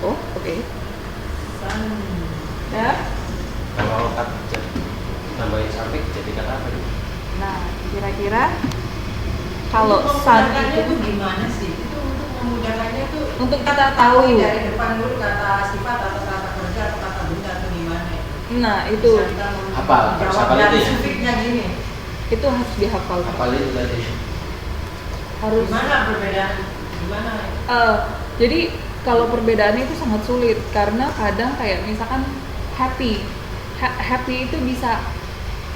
Oh, oke. Sun. Ya. Kalau tambahin suffix jadi kata apa nih? Nah, kira-kira kalau Untuk sun memudahkannya itu tuh gimana sih? Itu untuk memudahkannya tuh untuk kita tahu. dari depan dulu kata sifat atau kata kerja atau kata benda atau gimana? Nah, itu Bisa kita Hafal, jawab hafal dari itu ya? sufiknya gini. itu harus dihafal. Apalin tadi. Harus. Gimana perbedaan? Gimana? Jadi kalau perbedaannya itu sangat sulit karena kadang kayak misalkan happy itu bisa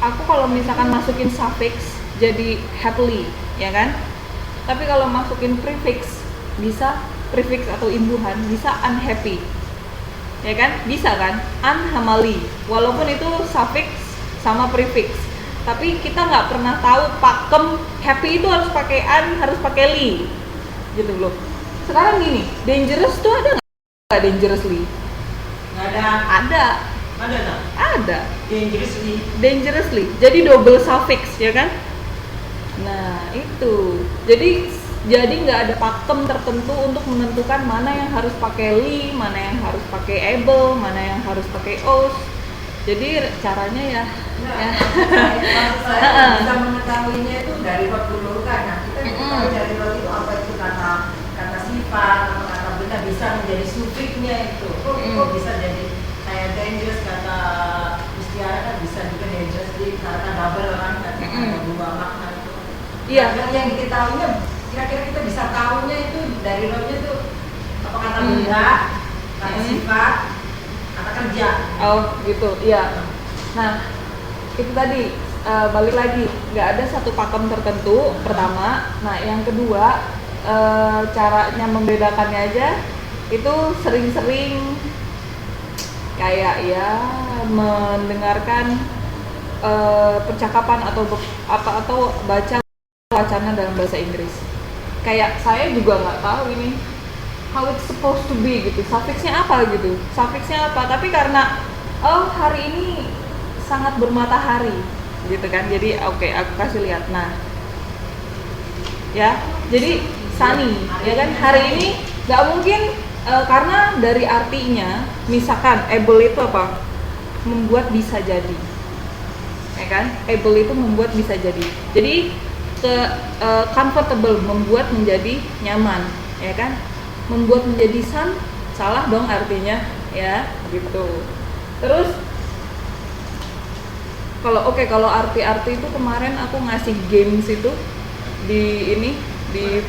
aku kalau misalkan masukin suffix jadi happily, ya kan? Tapi kalau masukin prefix bisa prefix atau imbuhan bisa unhappy, ya kan? Bisa kan? Unhamali, walaupun itu suffix sama prefix, tapi kita nggak pernah tahu pakem happy itu harus pakai harus pakai li, gitu loh. Sekarang gini, dangerous tuh ada nggak dangerously? Nggak ada. Ada. Ada nggak? Ada. Dangerously. Jadi double suffix, ya kan? Nah, itu. Jadi nggak ada pakem tertentu untuk menentukan mana yang harus pakai li, mana yang harus pakai able, mana yang harus pakai os. Jadi caranya ya. Maksud saya bisa mengetahuinya itu dari bab dulu kan. Nah, kita tahu dari bab itu apa itu kata sifat atau kata benda bisa menjadi sufiknya itu. Kok bisa jadi kayak dangerous kata istiara kan bisa juga dangerous di kata double kan ada dua makna itu. Iya. Yang diketahuinya kira-kira kita bisa tahunya itu dari babnya tuh apa kata benda, kata sifat, kata kerja. Oh gitu, iya. Nah itu tadi balik lagi nggak ada satu pakem tertentu pertama. Nah yang kedua caranya membedakannya aja itu sering-sering kayak ya mendengarkan percakapan atau baca wacana dalam bahasa Inggris. Kayak saya juga nggak tahu ini how it's supposed to be gitu, suffixnya apa gitu, tapi karena hari ini sangat bermatahari gitu kan, jadi oke, aku kasih lihat. Nah ya, jadi sunny ya kan, hari ini nggak mungkin karena dari artinya misalkan able itu apa, membuat bisa jadi, ya kan, able itu membuat bisa jadi comfortable, membuat menjadi nyaman, ya kan. Membuat menjadi sun, salah dong artinya, ya gitu. Terus kalau arti-arti itu kemarin aku ngasih games itu di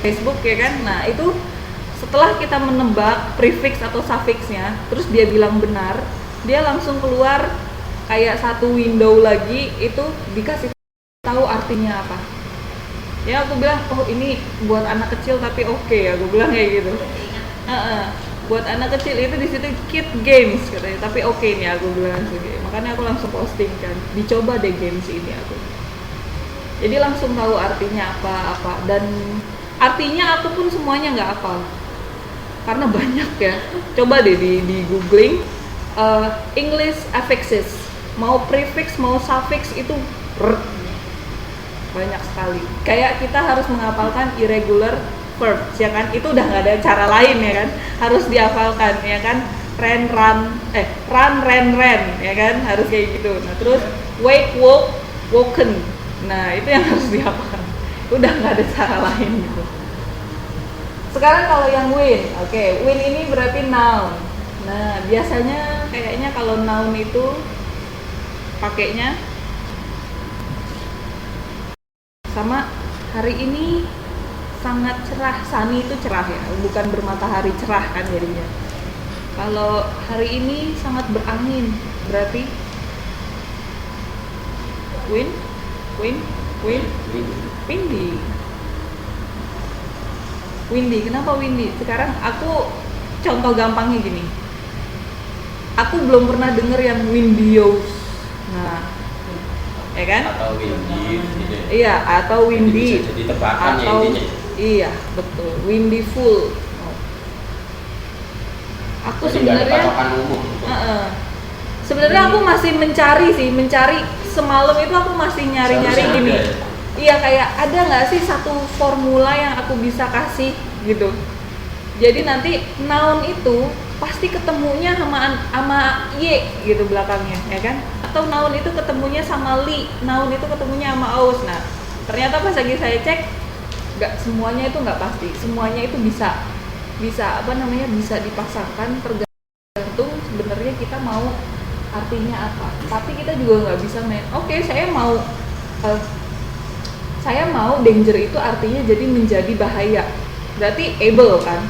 Facebook, ya kan. Nah itu setelah kita menebak prefix atau suffixnya, terus dia bilang benar, dia langsung keluar kayak satu window lagi, itu dikasih tahu artinya apa. Ya aku bilang, oh ini buat anak kecil tapi oke, aku bilang kayak gitu. Buat anak kecil itu di situ kid games katanya, tapi oke nih aku bilang gitu. Makanya aku langsung posting kan, dicoba deh games ini aku. Jadi langsung tahu artinya apa, dan artinya aku pun semuanya nggak hafal karena banyak ya. Coba deh di googling English affixes, mau prefix mau suffix itu banyak sekali. Kayak kita harus menghafalkan irregular verbs, ya kan, itu udah nggak ada cara lain, ya kan, harus dihafalkan, ya kan. Run, ya kan, harus kayak gitu. Nah terus wake, woke, woken, nah itu yang harus dihafalkan, udah nggak ada cara lain gitu. Sekarang kalau yang win, win ini berarti noun. Nah biasanya kayaknya kalau noun itu pakainya sama hari ini sangat cerah. Sunny itu cerah ya, bukan bermatahari, cerah kan jadinya. Kalau hari ini sangat berangin berarti windy. Kenapa windy? Sekarang aku contoh gampangnya gini, aku belum pernah denger yang windios. Nah ya kan, atau windy gitu. Iya, atau windy, jadi tebakan ya intinya. Iya betul, windy full. Aku sebenarnya sebenarnya aku masih mencari semalam itu aku masih nyari gini. Ya? Iya, kayak ada nggak sih satu formula yang aku bisa kasih gitu Jadi nanti noun itu pasti ketemunya sama y gitu belakangnya, ya kan? Atau noun itu ketemunya sama li, noun itu ketemunya sama aus. Nah, ternyata pas lagi saya cek, nggak semuanya itu nggak pasti. Semuanya itu bisa bisa dipasangkan tergantung sebenarnya kita mau artinya apa. Tapi kita juga nggak bisa main. Oke, saya mau danger itu artinya jadi menjadi bahaya. Berarti able kan?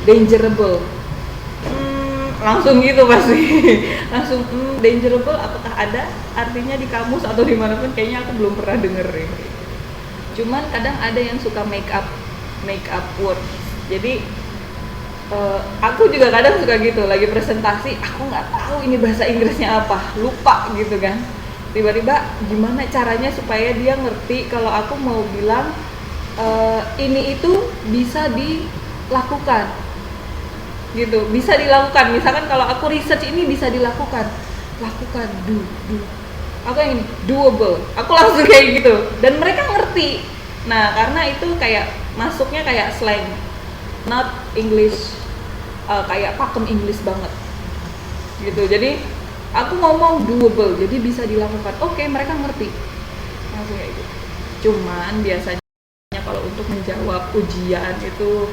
Dangerable. Langsung gitu pasti. Langsung dangerable apakah ada artinya di kamus atau dimanapun? Kayaknya aku belum pernah denger ini. Cuman kadang ada yang suka make up words. Jadi aku juga kadang suka gitu, lagi presentasi aku nggak tahu ini bahasa Inggrisnya apa, lupa gitu kan. Tiba-tiba gimana caranya supaya dia ngerti kalau aku mau bilang ini itu bisa dilakukan gitu, bisa dilakukan. Misalkan kalau aku research ini bisa lakukan do aku yang ini doable, aku langsung kayak gitu dan mereka ngerti. Nah karena itu kayak masuknya kayak slang, not English, kayak pakem English banget gitu. Jadi aku ngomong doable jadi bisa dilakukan, oke, mereka ngerti langsung kayak gitu. Cuman biasanya kalau untuk menjawab ujian itu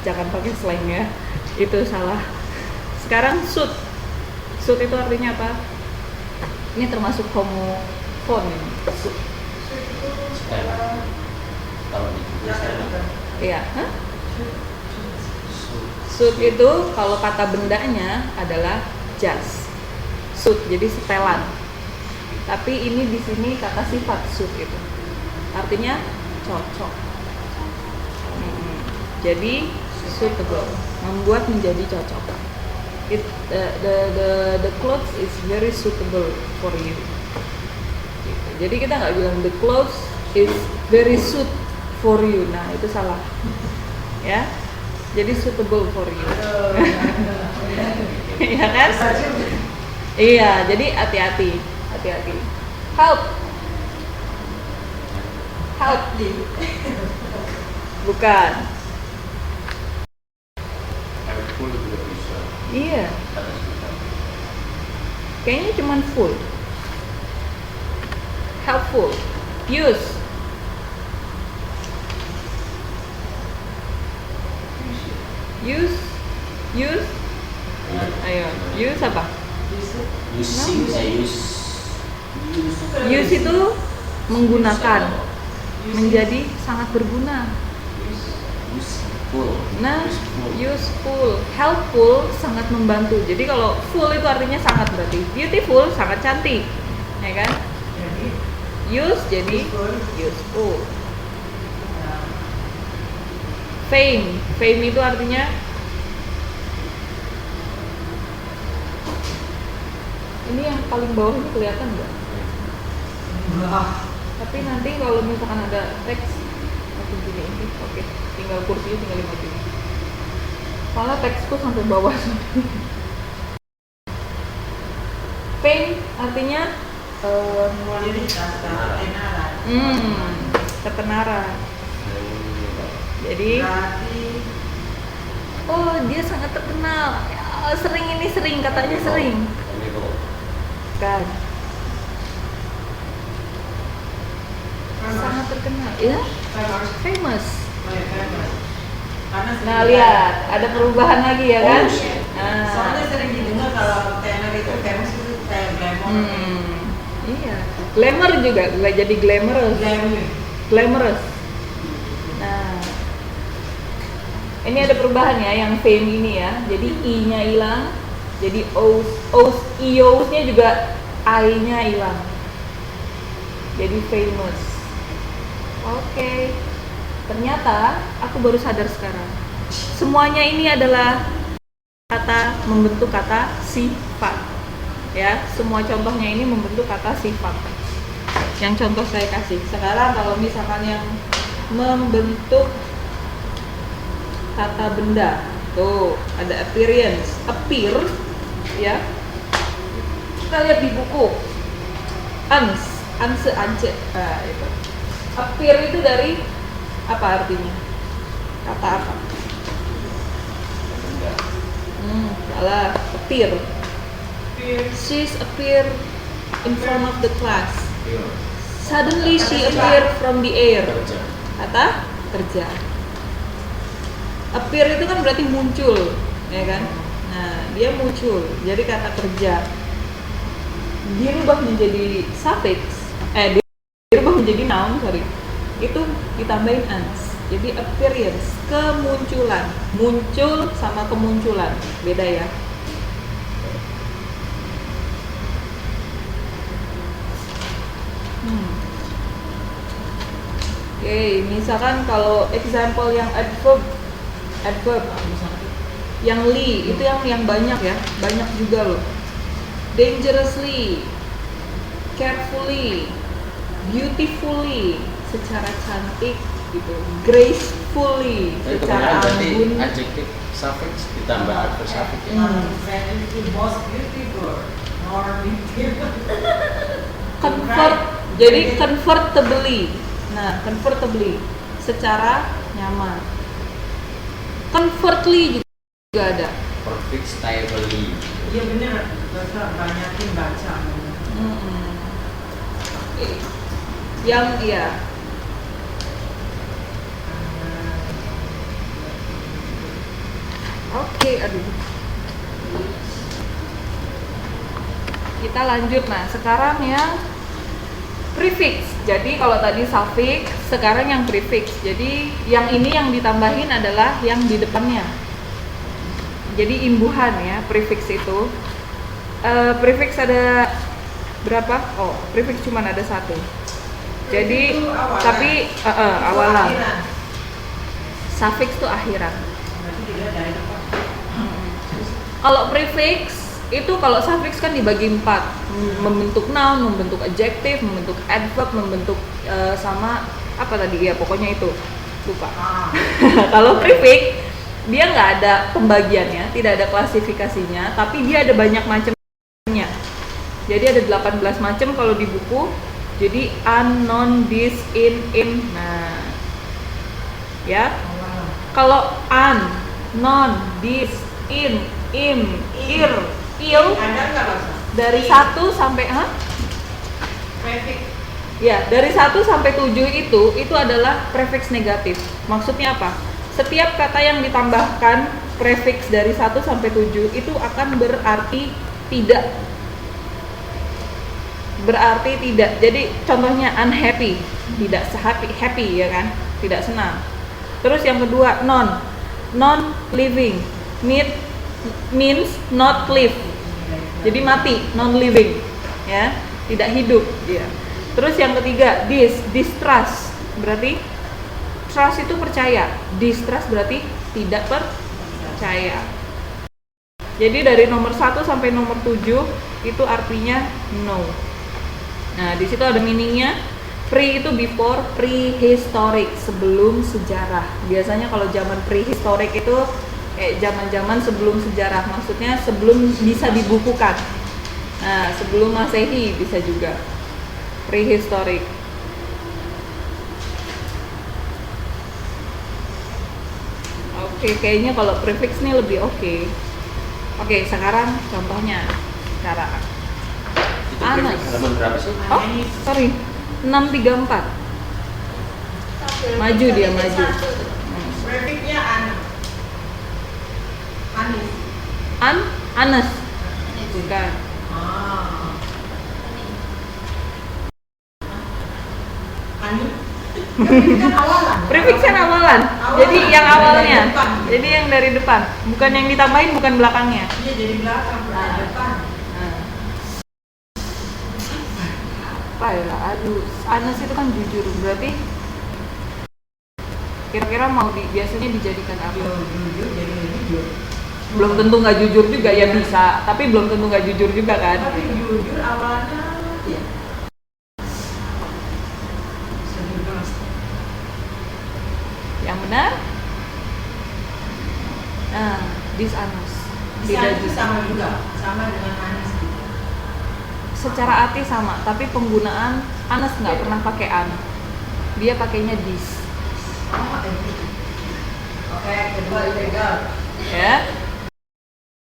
jangan pakai slang ya, itu salah. Sekarang suit itu artinya apa? Ini termasuk homophone ini. Kalau di Iya, suit itu kalau kata bendanya adalah jas. Suit jadi setelan. Tapi ini di sini kata sifat suit itu artinya cocok. Jadi suitable, membuat menjadi cocok. The clothes is very suitable for you. Gitu. Jadi kita nggak bilang the clothes is very suit for you. Nah itu salah, ya. Jadi suitable for you. Iya kan? Iya. Jadi hati-hati. Help. Bukan. full juga bisa. Iya. Kayaknya cuman full. Helpful. Use. Ayo, use apa? Use itu menggunakan, menjadi sangat berguna. Nah, useful, helpful, sangat membantu. Jadi kalau full itu artinya sangat, berarti beautiful, sangat cantik, ya kan? Use jadi useful. Fame itu artinya ini yang paling bawah ini kelihatan nggak? Tapi nanti kalau misalkan ada teks masih gini ini, oke. Tinggal kursinya tinggal 5 gini. Soalnya teksku sampai bawah. Fame artinya ketenaran. Jadi dia sangat terkenal. Sering katanya sering. Kan. Sangat terkenal, ya? Famous. Nah lihat, ada perubahan lagi ya kan? Nah. Soalnya sering didengar kalau tenar itu famous itu kayak glamour. Iya, glamour juga, jadi glamorous. Nah, ini ada perubahan ya, yang fame ini ya. Jadi i-nya hilang, jadi nya juga i-nya hilang. Jadi famous. Oke. Ternyata aku baru sadar sekarang. Semuanya ini adalah kata membentuk kata sifat. Ya, semua contohnya ini membentuk kata sifat. Yang contoh saya kasih. Sekarang kalau misalkan yang membentuk kata benda, tuh ada appearance, appear, ya. Kita lihat di buku. Ance, nah itu. Appear itu dari apa artinya? Kata apa? Salah, appear. She's appear in front of the class. Suddenly she appeared from the air. Kerja. Kata kerja. Appear itu kan berarti muncul, ya kan? Nah, dia muncul. Jadi kata kerja dirubah menjadi suffix. Dirubah menjadi noun, sorry. Itu ditambahin ans. Jadi appearance, kemunculan. Muncul sama kemunculan, beda ya. Oke, misalkan kalau example yang adverb yang li itu yang banyak ya, banyak juga loh. Dangerously, carefully, beautifully, secara cantik gitu, gracefully, Jadi secara kebanyakan berarti anggun. adjective suffix ditambah adverb suffix ya. Most beautiful, more beautiful. Convert, jadi comfortably. Nah, comfortably, secara nyaman. Comfortly juga ada. Perfect stably. Iya bener, banyakin baca. Yang iya. Oke, aduh. Kita lanjut. Nah, sekarang yang prefix. Jadi kalau tadi suffix, sekarang yang prefix. Jadi yang ini yang ditambahin adalah yang di depannya. Jadi imbuhan ya, prefix itu. Prefix ada berapa? Oh, prefix cuma ada satu. Jadi Itu awalan. tapi Itu awalan. akhiran. Suffix itu akhiran. Berarti dilihat dari depan. Kalau prefix itu kalau suffix kan dibagi 4, membentuk noun, membentuk adjective, membentuk adverb, membentuk sama apa tadi ya, pokoknya itu lupa. Kalau prefix dia nggak ada pembagiannya, tidak ada klasifikasinya, tapi dia ada banyak macamnya. Jadi ada 18 macam kalau di buku. Jadi an, non, dis, in. Nah, ya. Kalau an, non, dis, in, im, ir, il, Ada nggak bahasa? dari 1 sampai Prefix. ya, dari 1 sampai 7 itu adalah prefix negatif. Maksudnya apa? Setiap kata yang ditambahkan prefix dari 1 sampai 7 itu akan berarti tidak. Berarti tidak. Jadi contohnya unhappy, tidak happy ya kan? Tidak senang. Terus yang kedua non living, means not live. Jadi mati, non living ya, tidak hidup dia. Terus yang ketiga distrust, berarti trust itu percaya, distrust berarti tidak percaya. Jadi dari nomor 1 sampai nomor 7 itu artinya no. Nah, di situ ada meaningnya. Pre itu before, prehistoric, sebelum sejarah. Biasanya kalau zaman prehistoric itu zaman-zaman sebelum sejarah, maksudnya sebelum bisa dibukukan. Nah, sebelum Masehi bisa juga. Prehistoric. Oke, kayaknya kalau prefix nih lebih oke. Oke, sekarang contohnya cara. Itu prefix halaman berapa sih? Oh, sorry. 634. Maju dia, maju. Prefixnya anis. Anes. Bukan. Anis. Prefix kan awalan. Prefix kan awalan. Awalan. Jadi yang awalnya. Dari depan. Jadi yang dari depan, bukan yang ditambahin, bukan belakangnya. Iya jadi belakang, bukan depan. Apa ya? Aduh, Anes itu kan jujur. Berarti kira-kira mau biasanya dijadikan apa? Jujur jadi jujur. Belum tentu nggak jujur juga ya, bisa, tapi belum tentu nggak jujur juga kan. Tapi jujur awalnya ya. Yang benar? Nah, dishonest. Bisa itu jujur. sama juga, sama dengan anis. Secara arti sama, tapi penggunaan Anas nggak pernah pakai an. Dia pakainya dis. Oke, kedua illegal. Ya.